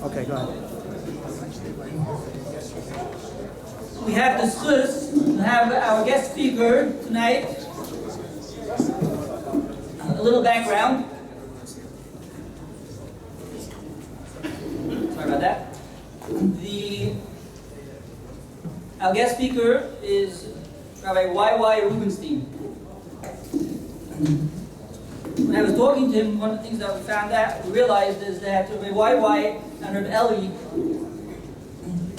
Okay, go ahead. We have discussed to have our guest speaker tonight. A little background. Sorry about that. Our guest speaker is Rabbi Y.Y. Rubenstein. When I was talking to him, one of the things that we realized is that Rabbi Y.Y. and Rabbi Eli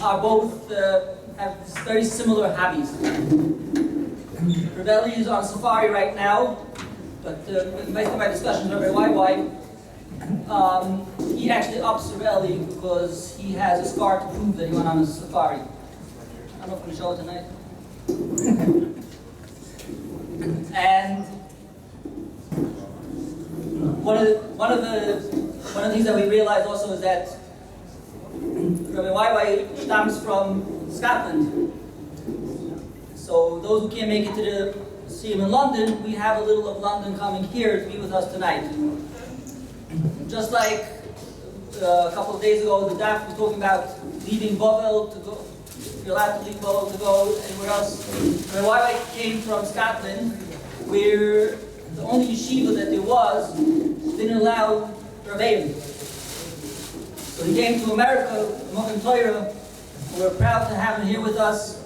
are both have very similar hobbies. Rabbi Eli is on safari right now, but based on my discussions with Rabbi Y.Y., he actually ups Rabbi Eli because he has a scar to prove that he went on a safari. I don't know if I'm going to show it tonight. And one of the things that we realized also is that Rabbi Y.Y. comes from Scotland. So those who can't make it to the Siyum in London, we have a little of London coming here to be with us tonight. Just like a couple of days ago, the Daf was talking about leaving Bovel to go. You're allowed to leave Bovel to go anywhere else. Rabbi Y.Y. came from Scotland, where the only yeshiva that there was didn't allow Rebbeim. So he came to America, Mokim Torah. We're proud to have him here with us.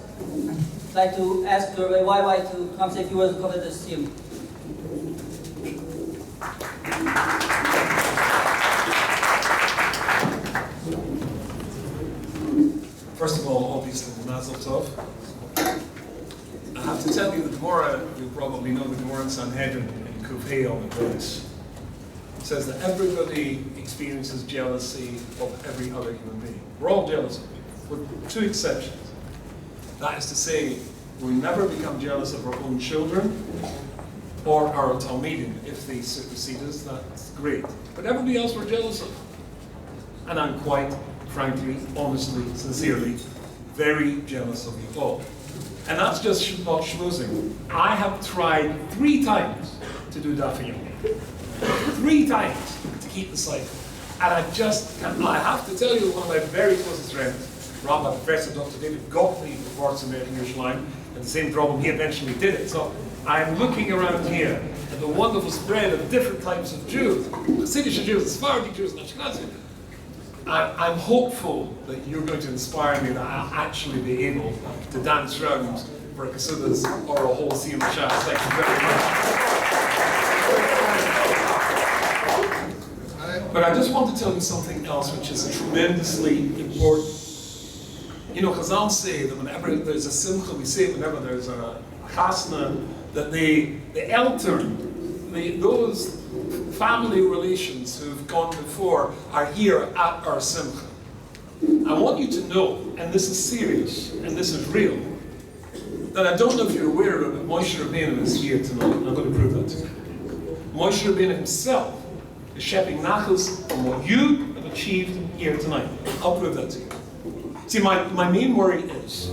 I'd like to ask Rabbi Y.Y. to come say a few words to cover this Siyum. First of all, obviously, Mazel Tov. I have to tell you the Gemara, you probably know the Gemara in Sanhedrin in Kufay on the Bryce. It says that everybody experiences jealousy of every other human being. We're all jealous of people, with two exceptions. That is to say, we never become jealous of our own children or our Talmidim. If they supersede us, that's great. But everybody else we're jealous of. And I'm quite frankly, honestly, sincerely, very jealous of you all. And that's just not schmoozing. I have tried 3 times to do that for you. 3 times to keep the cycle. And I just can't. I have to tell you, one of my very closest friends, Rabbi Professor Dr. David Gottlieb of Parshas in Yerushalayim, had the same problem. He eventually did it. So I'm looking around here at the wonderful spread of different types of Jews, Hasidic Jews, Sephardic Jews, and Ashkenazi. I'm hopeful that you're going to inspire me that I'll actually be able to dance around for a Kesubos or a whole Siyum Shas. Thank you very much. But I just want to tell you something else which is tremendously important. You know, Chazal say that whenever there's a simcha, we say whenever there's a chasna, that the elder, those family relations who've gone before are here at our simcha. I want you to know, and this is serious, and this is real, that I don't know if you're aware of it, but Moshe Rabbeinu is here tonight, and I'm going to prove that to you. Moshe Rabbeinu himself is shepping nachos on what you have achieved here tonight. I'll prove that to you. See, my main worry is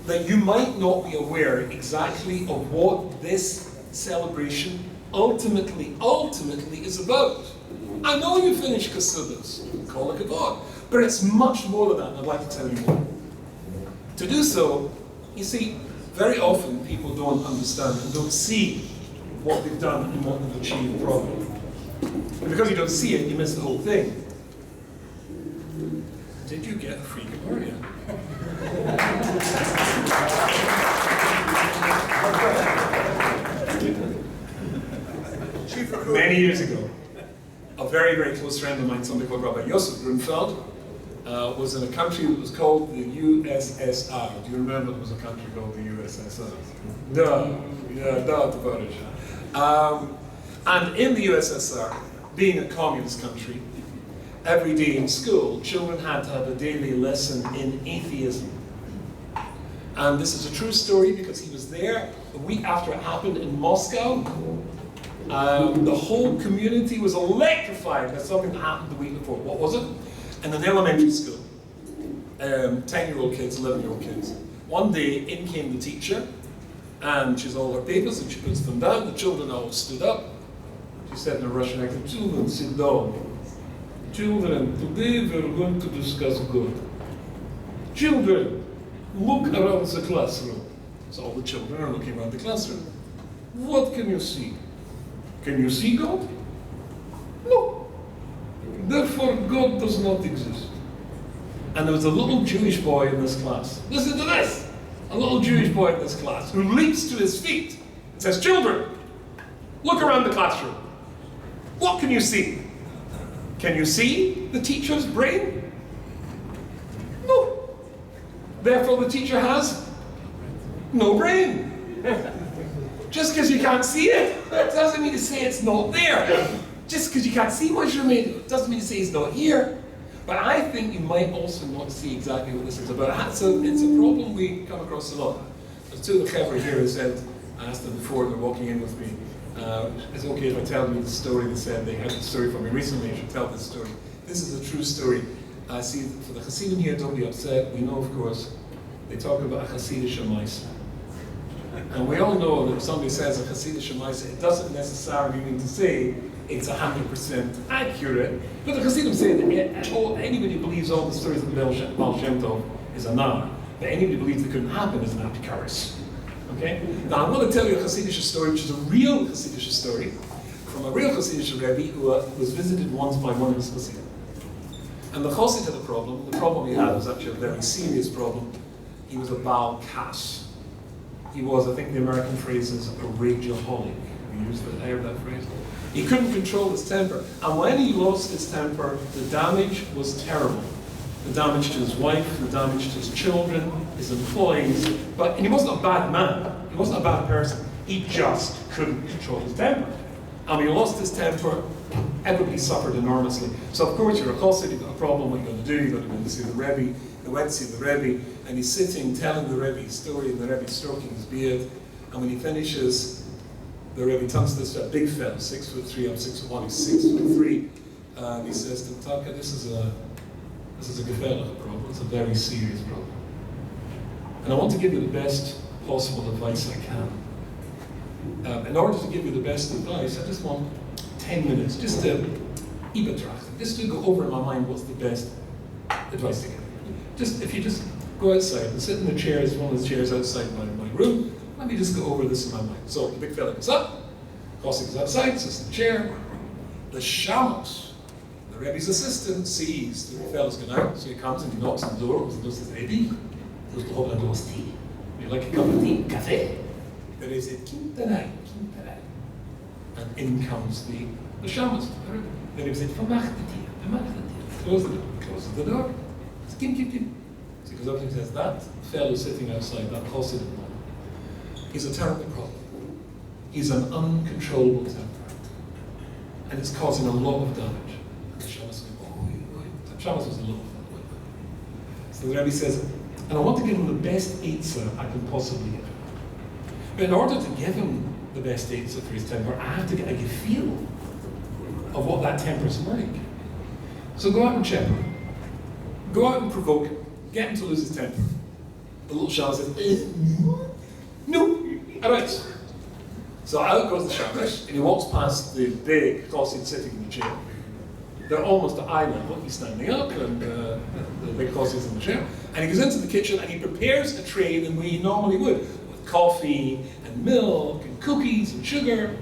that you might not be aware exactly of what this celebration ultimately is about. I know you finished Kesubos, call it Kavod, but it's much more than that, and I'd like to tell you more. To do so, you see, very often people don't understand and don't see what they've done and what they've achieved properly. And because you don't see it, you miss the whole thing. Did you get a free Gemara? Many years ago, a very, very close friend of mine, somebody called Rabbi Yosef Grunfeld, was in a country that was called the USSR. Do you remember there was a country called the USSR? And in the USSR, being a communist country, every day in school, children had to have a daily lesson in atheism. And this is a true story because he was there a week after it happened in Moscow. The whole community was electrified by something that happened the week before. What was it? In an elementary school. 10-year-old kids, 11-year-old kids. One day, in came the teacher, and she has all her papers, and she puts them down. The children all stood up. She said in a Russian accent, "Children, sit down." Children, today we're going to discuss God. Children, look around the classroom. So all the children are looking around the classroom. What can you see? Can you see God? No. Therefore, God does not exist. And there was a little Jewish boy in this class. Listen to this! A little Jewish boy in this class who leaps to his feet and says, children, look around the classroom. What can you see? Can you see the teacher's brain? No. Therefore, the teacher has no brain. Just because you can't see it doesn't mean to say it's not there. Just because you can't see what you're made doesn't mean to say it's not here. But I think you might also not see exactly what this is about. So it's a problem we come across a lot. There's two of the clever here who said, I asked them before they're walking in with me, it's okay if I tell you the story. They said they had the story from me recently, I should tell this story. This is a true story. I see, for the Hasidim here, don't be upset. We know, of course, they talk about a Hasidic Maisa. And we all know that if somebody says a Hasidic Maisa, it doesn't necessarily mean to say it's 100% accurate. But the Hasidim say that anybody who believes all the stories of the Baal Shem Tov is a nar. But anybody who believes it couldn't happen is an apikaris. Okay? Now I'm going to tell you a Hasidic story, which is a real Hasidic story, from a real Hasidic Rebbe who was visited once by one of his Hasidim. And the Chassid had a problem. The problem he had was actually a very serious problem. He was a Baal Kas. He was, I think the American phrase is a rageaholic. We use that, I heard that phrase. He couldn't control his temper. And when he lost his temper, the damage was terrible. The damage to his wife, the damage to his children, his employees. And he wasn't a bad man. He wasn't a bad person. He just couldn't control his temper. And when he lost his temper, everybody suffered enormously. So of course you're a chassid, you've got a problem, what are you going to do? You've got to go to see the Rebbe. They went to see the Rebbe, and he's sitting telling the Rebbe his story, and the Rebbe stroking his beard. And when he finishes, the Rebbe turns to this big fellow, 6'3", I'm 6'1", he's 6'3", and he says to Taka, this is a gefährliche problem, it's a very serious problem. And I want to give you the best possible advice I can. In order to give you the best advice, I just want 10 minutes, just to just to go over in my mind what's the best advice to give. If you just go outside and sit in the chairs, one of the chairs outside my room, let me just go over this in my mind. So the big fella goes up, Kossi goes outside, sits in the chair. The Shamos, the Rebbe's assistant, sees the big fella's going out, so he comes and he knocks on the door, opens the door, says, Rebbe, goes to open the door, tea. Would you like a cup of tea? Cafe. The Rebbe said, Kintanai. And in comes the Shamos. The Rebbe said, Vermacht the tea. Closes the door. Kim. So he goes up and he says, that fellow sitting outside, that Chassid, he's a terrible problem. He's an uncontrollable temper. And it's causing a lot of damage. And the Shammos went, the Shammos was a lot of fun. So the Rebbe says, and I want to give him the best eitzah I can possibly give him. But in order to give him the best eitzah for his temper, I have to get a good feel of what that temper's like. So go out and check him. Go out and provoke him. Get him to lose his temper. The little Shammos says, no, alright. So out goes the Shammos, and he walks past the big Chassid sitting in the chair. They're almost at eye level. He's standing up, and the big Chassid's in the chair. And he goes into the kitchen, and he prepares a tray the way he normally would, with coffee, and milk, and cookies, and sugar.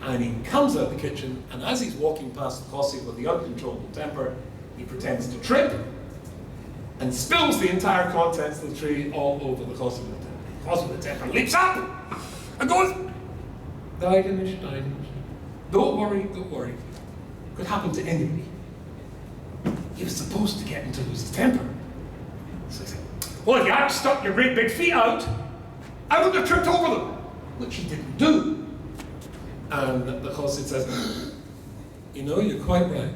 And he comes out of the kitchen, and as he's walking past the Chassid with the uncontrollable temper, he pretends to trip, and spills the entire contents of the tray all over the Chassid with the temper. The Chassid with the temper leaps up, and goes, Daigenish. Don't worry. Could happen to anybody. He was supposed to get him to lose his temper. So he said, well, if you hadn't stuck your great big feet out, I would have tripped over them, which he didn't do. And the Chassid says, you know, you're quite right.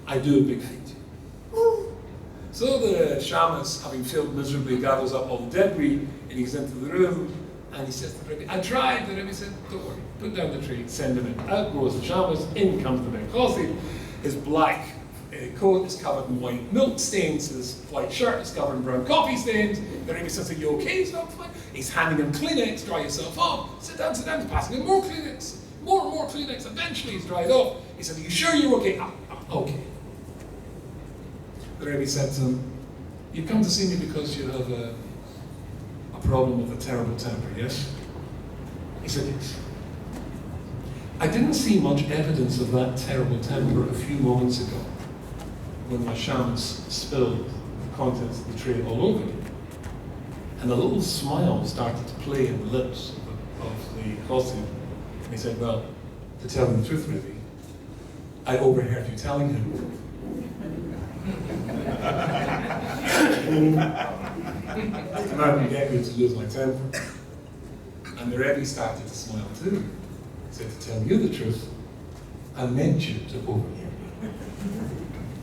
I do have big feet. So the Shammos, having failed miserably, gathers up all the debris, and he goes into the room, and he says to the Rebbe, I tried. The Rebbe said, don't worry, put down the tree, send him in. Out goes the Shammos, in comes the big Chassid. His black coat is covered in white milk stains, his white shirt is covered in brown coffee stains. The Rebbe says, are you okay? He's not fine. He's handing him Kleenex, dry yourself off. Sit down, he's passing him more Kleenex. More Kleenex. Eventually he's dried off. He said, are you sure you're okay? Okay. the Rebbe said to him, "You've come to see me because you have a problem with a terrible temper, yes?" He said, "Yes." I didn't see much evidence of that terrible temper a few moments ago when my shams spilled the contents of the tray all over me. And a little smile started to play in the lips of the Chosim. And he said, "Well, to tell you the truth, Rebbe, I overheard you telling him." Come out and get me to lose my temper. And the Rebbe started to smile too. He said, "To tell you the truth, I meant you to overhear me."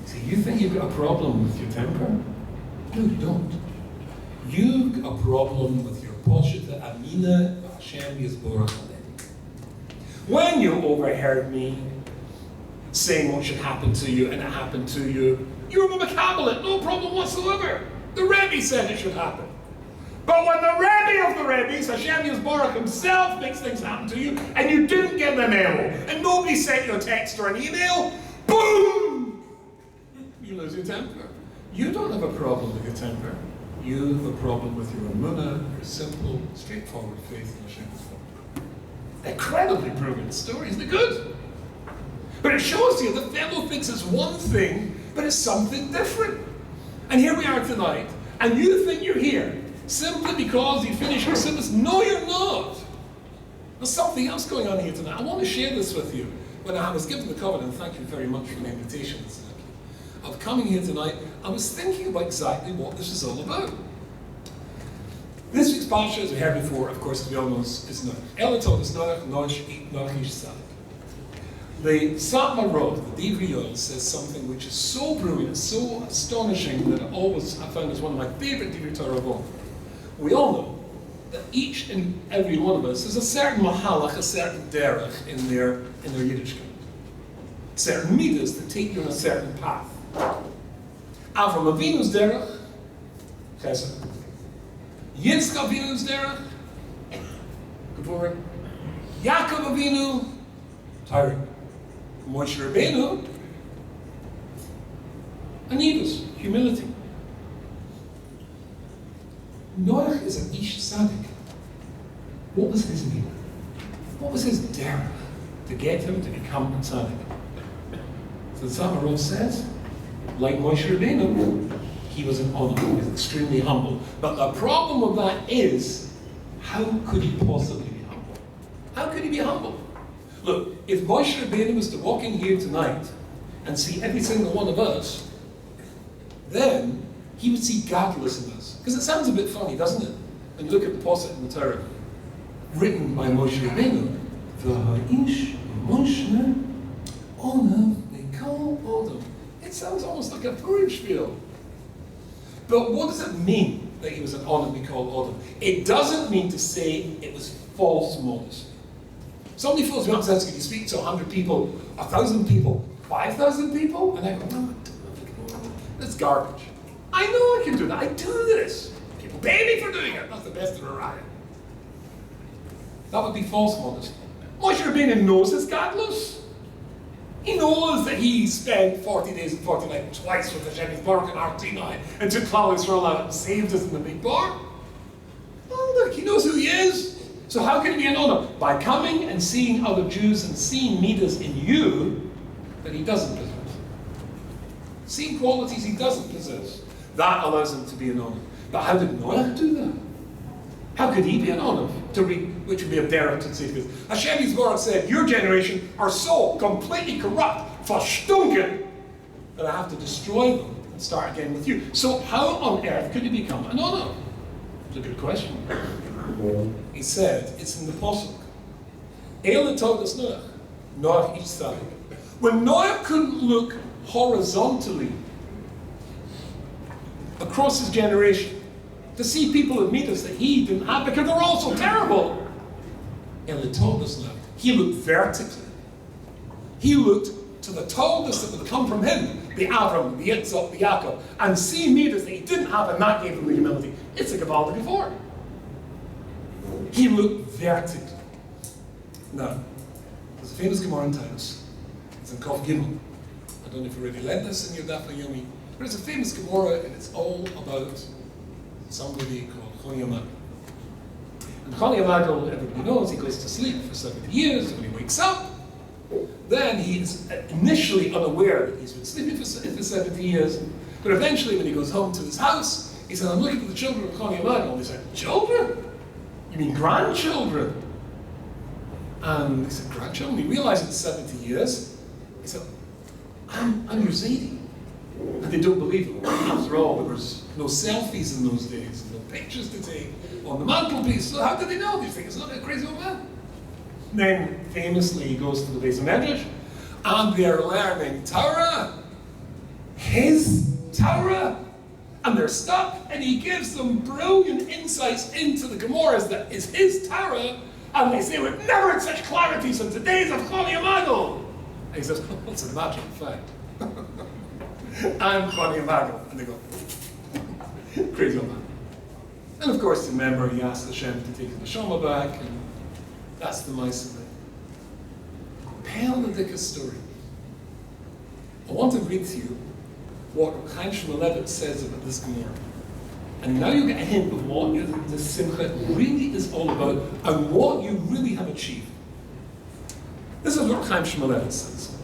See, you think you've got a problem with your temper? No, you don't. You've got a problem with your Poshita Amina Hashem Yisborach Aleni. When you overheard me saying what should happen to you and it happened to you, you were Makabbalah, no problem whatsoever. The Rebbe said it should happen. But when the Rebbe of the Rebbes, Hashem Yisborach himself, makes things happen to you, and you didn't get the memo, and nobody sent you a text or an email, boom! You lose your temper. You don't have a problem with your temper. You have a problem with your emunah, your simple, straightforward faith in Hashem. Incredibly brilliant story, isn't it good? But it shows you the fellow thinks it's one thing, but it's something different. And here we are tonight, and you think you're here simply because you finished your sentence. No, you're not. There's something else going on here tonight. I want to share this with you. When I was given the covenant, thank you very much for the invitation of coming here tonight, I was thinking about exactly what this is all about. This week's Parshas, as we heard before, of course, as we all know, is Noach. Ella told us Noach, Noach ish Tzadik. The Satmarot, the Divriyot, says something which is so brilliant, so astonishing, that I found as one of my favorite Divrei Torah. We all know that each and every one of us has a certain mahalach, a certain derech in their Yiddishkeit. Certain midas that take you on a certain path. Avram Avinu's derech, chesed. Yitzchak Avinu's derech, gevurah. Yaakov Avinu, Torah. Moshe Rabbeinu, anivus, humility. Noach is an ish Tzadik. What was his name? What was his derech to get him to become a Tzadik? So the Samarov says, like Moshe Rabbeinu, he was an honor, he was extremely humble. But the problem with that is, how could he possibly be humble? How could he be humble? Look, if Moshe Rabbeinu was to walk in here tonight and see every single one of us, then he would see godless in us. Because it sounds a bit funny, doesn't it? And look at the Posset in the Torah, written by Moshe Rabbeinu. V'ha'ish Moshe Onav Nekal Odom. It sounds almost like a Purim spiel. But what does it mean that he was an Onav Nekal Odom? It doesn't mean to say it was false modesty. Somebody feels me up and says, "Can you speak to 100 people, 1,000 people, 5,000 people?" And I go, "No, that's garbage. I know I can do that. I do this. People pay me for doing it. That's the best of a riot." That would be false modesty. Moshe Rabbeinu knows his godless. He knows that he spent 40 days and 40 nights twice with Hashem Yisborach in Artinai and took Klal Yisrael out and saved us in the big bar. Oh, look, he knows who he is. So how can he be an honor? By coming and seeing other Jews and seeing midas in you that he doesn't possess. Seeing qualities he doesn't possess. That allows him to be an honor. But how did Noach do that? How could he be an honor? Which would be a derech to say this. Hashem Yisborach said, "Your generation are so completely corrupt, verstunken, that I have to destroy them and start again with you." So how on earth could he become an honor? It's a good question. He said, it's in the Pasuk. Eila told us Noach, Noach ish Tzadik. When Noach couldn't look horizontally across his generation to see people in midas that he didn't have because they're all so terrible, Eila told us Noach, he looked vertically. He looked to the tallness that would come from him, the Avram, the Yitzchak, the Yaakov, and see midas that he didn't have, and that gave him the humility. It's a Gavaldik before. He looked vertically. Now, there's a famous Gemara in Titus. It's in Kaf Gimel. I don't know if you already read this in your Daf Yomi. But it's a famous Gemara, and it's all about somebody called Choni Amadol. And Choni Amadol, everybody knows, he goes to sleep for 70 years, and when he wakes up, then he's initially unaware that he's been sleeping for 70 years, but eventually when he goes home to his house, he said, I'm looking at the children of Choni Amadol, and he said, children? You mean grandchildren? And he said, grandchildren? He realized it's 70 years. He said, I'm your Zaidi. And they don't believe him. After all, there was no selfies in those days, no pictures to take on the mantelpiece. So how did they know these things? It's not a crazy old man. Then, famously, he goes to the base of Medrash, and they're learning Torah, his Torah, and they're stuck, and he gives them brilliant insights into the Gemaras that is his Torah, and they say, we've never had such clarity since the days of Choni Amadol. And he says, what's a matter of fact? I'm Choni Amadol. And they go, crazy old man. And of course, remember, he asked Hashem to take the neshama back, and that's the mice of it. Pale Nadika story. I want to read to you what Chaim Shmulevitz says about this Gemara. And now you get a hint of what the Simcha really is all about and what you really have achieved. This is what Chaim Shmulevitz says.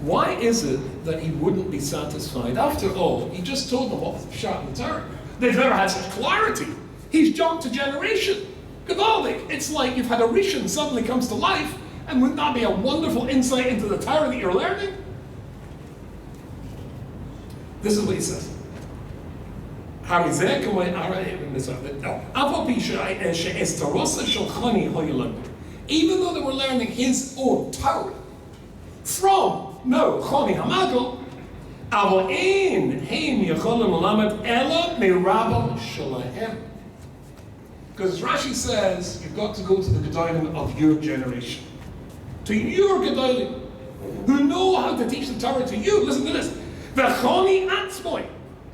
Why is it that he wouldn't be satisfied? After all, he just told them what was shot in the Torah. They've never had such clarity. He's jumped a generation. Gavaldik. It's like you've had a Rishon suddenly comes to life, and wouldn't that be a wonderful insight into the Torah that you're learning? This is what he says. Even though they were learning his own Torah from Choni Amadol, because Rashi says you've got to go to the Gedolim of your generation, to your Gedolim, who know how to teach the Torah to you. Listen to this. V'choni atzmoi,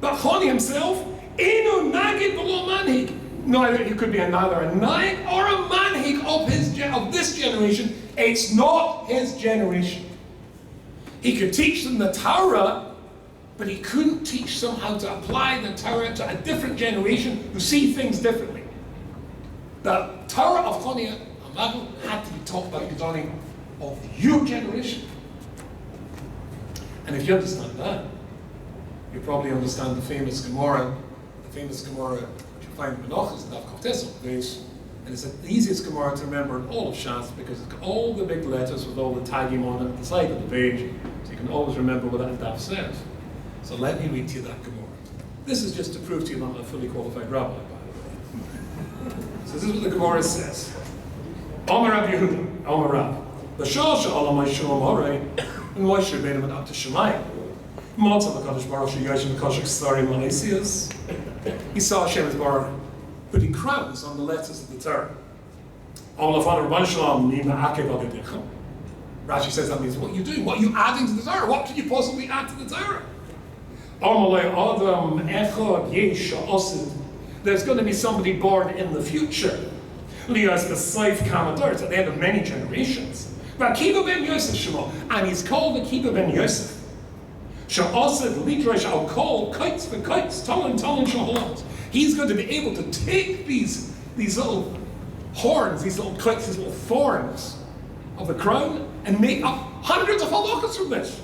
but Choni himself, inu nagid v'lo manhig. Neither he could be neither a nag or a manhig of this generation. It's not his generation. He could teach them the Torah, but he couldn't teach them how to apply the Torah to a different generation who see things differently. The Torah of Choni Amadol had to be taught by the Gedolim of your generation. And if you understand that, you probably understand the famous Gemara, which you find in Noach, and it's the easiest Gemara to remember in all of Shas because it's got all the big letters with all the tagging on it at the side of the page, so you can always remember what that daf says. So let me read to you that Gemara. This is just to prove to you I'm not a fully qualified rabbi, by the way. So this is what the Gemara says. Omer Rab Yehuda, Omer Rab. L'shal she'olam ha'shulam horei, and Moshe Rabbeinu went up to Shemayim. Matzah l'kadosh baruch hu yoshev b'koshek starim l'Esias. He saw Hashem Baruch putting crowns on the letters of the Torah. Rashi says that means what are you doing? What are you adding to the Torah? What can you possibly add to the Torah? There's going to be somebody born in the future. Lias the Saif Kamador, at the end of many generations. And he's called Akiva ben Yosef. He's going to be able to take these little horns, these little kites, these little thorns of the crown and make up hundreds of halachas from this.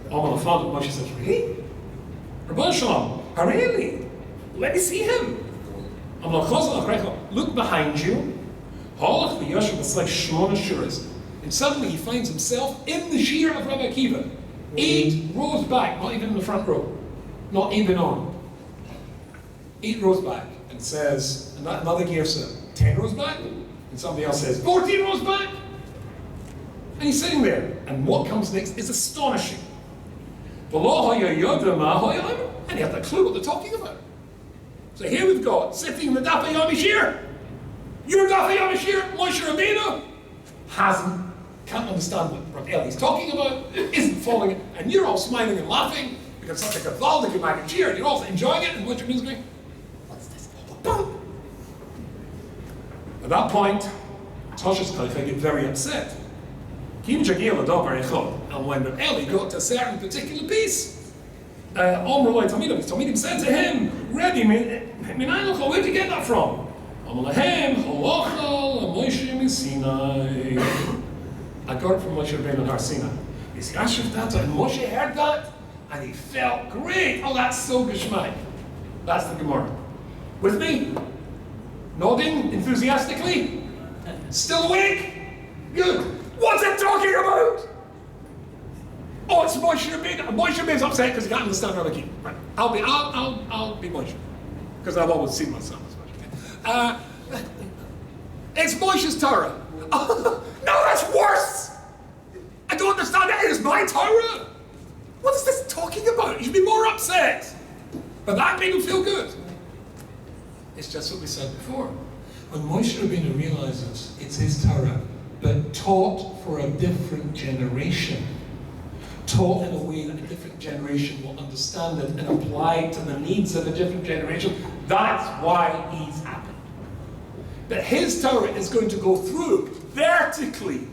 Moshe says, really? Rabban Shalom, really? Let me see him. Look behind you. And suddenly he finds himself in the shear of Rabbi Akiva. 8 rows back, not even in the front row. Not even on. 8 rows back. And says, another gear says, 10 rows back. And somebody else says, 14 rows back. And he's sitting there. And what comes next is astonishing. And he has no clue what they're talking about. So here we've got, sitting in the Daf Yomi Shir. Your Daf Yomi Shir, Moshe Rabbeinu, can't understand what Rabbi Eli's talking about, isn't following it, and you're all smiling and laughing because such a gavaldik and mag cheer, and you're all enjoying it, and what your music going, what's this all about? At that point, Tosh's Kalifah get very upset. And when Rabbi Eli got to a certain particular piece, Omrulai Talmidim said to him, Rebbe, where'd you get that from? Amalahem, Halachal, Moshe Sinai. I got it from Moshe Rabbeinu on Har Sinai. He's Yashiv Tata, and Moshe heard that, and he felt great. Oh, that's so geschmack. That's the Gemara. With me? Nodding enthusiastically? Still awake? Good. What's it talking about? Oh, it's Moshe Rabbeinu. Moshe Rabbeinu's upset because he can't understand how to keep. Right. I'll be Moshe, because I've always seen myself as Moshe. It's Moshe's Torah. No, that's worse. I don't understand it. It is my Torah. What is this talking about? You should be more upset. But that made him feel good. It's just what we said before. When Moshe Rabbeinu realizes it's his Torah, but taught for a different generation, taught in a way that a different generation will understand it and apply it to the needs of a different generation, that's why he's happy. That his Torah is going to go through, vertically,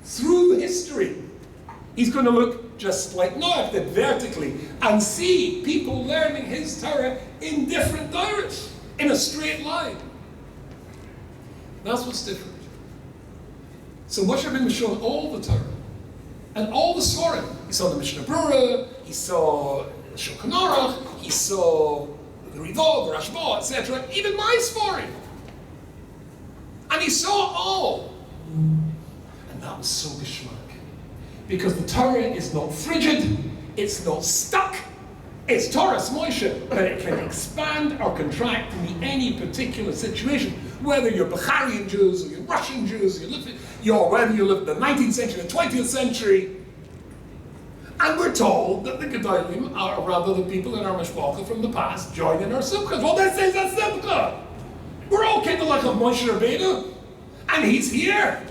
through history. He's going to look just like Noach did, vertically, and see people learning his Torah in different Torahs, in a straight line. That's what's different. So Moshe Rabbeinu was shown all the Torah, and all the Svarim. He saw the Mishnah Berurah, he saw the Shulchan Aruch, he saw the Ridot, the Rashba, etc., even my Svarim. And he saw all. And that was so geschmack. Because the Torah is not frigid, it's not stuck. It's Torah Moshe, but it can expand or contract to meet any particular situation. Whether you're Bukharian Jews, or you're Russian Jews, or whether you live in the 19th century or 20th century. And we're told that the Gedolim, or rather the people in our Mishpacha from the past, join in our Simchas. Well, this is a Simcha. We're all Kinderlach of Moshe Rabbeinu, and he's here.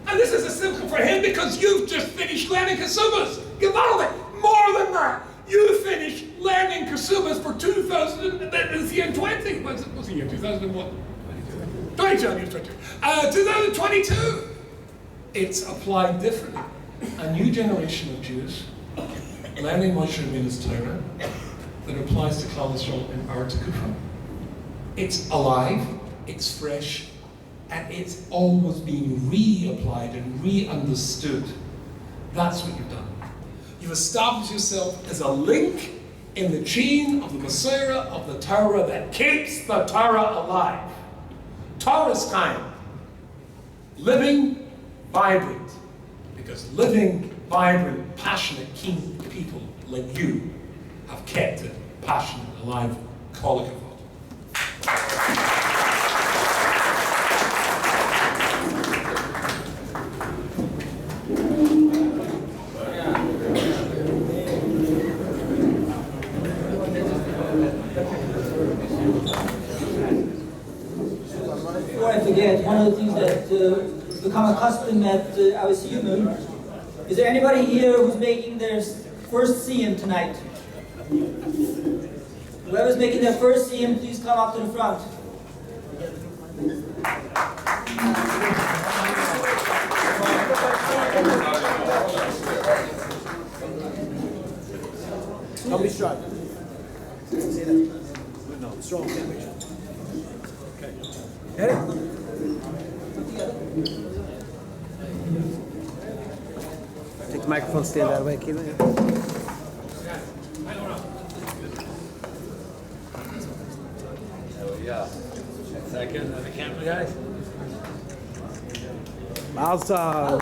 And this is a Simcha for him because you've just finished learning Kesubos. Gewaldig. More than that. You finished learning Kesubos for 2020. What's the year? 2001? 2022. It's applied differently. A new generation of Jews learning Moshe Rabbeinu's Torah that applies to Klal Yisrael in our Tekufah. It's alive, it's fresh, and it's always being reapplied and re-understood. That's what you've done. You've established yourself as a link in the chain of the Messiah of the Torah that keeps the Torah alive. Torah's time. Living, vibrant. Because living, vibrant, passionate, keen people like you have kept it passionate, alive, Kol HaKavod. Before I forget, one of the things that become accustomed at our Siyum, is there anybody here who's making their first Siyum tonight? Whoever's making their first Siyum, please come up to the front. Don't be shy. No, strong. Okay. Get it? Take the microphone, stand that way, keep it. Yeah. Second, the camera guys. Malza.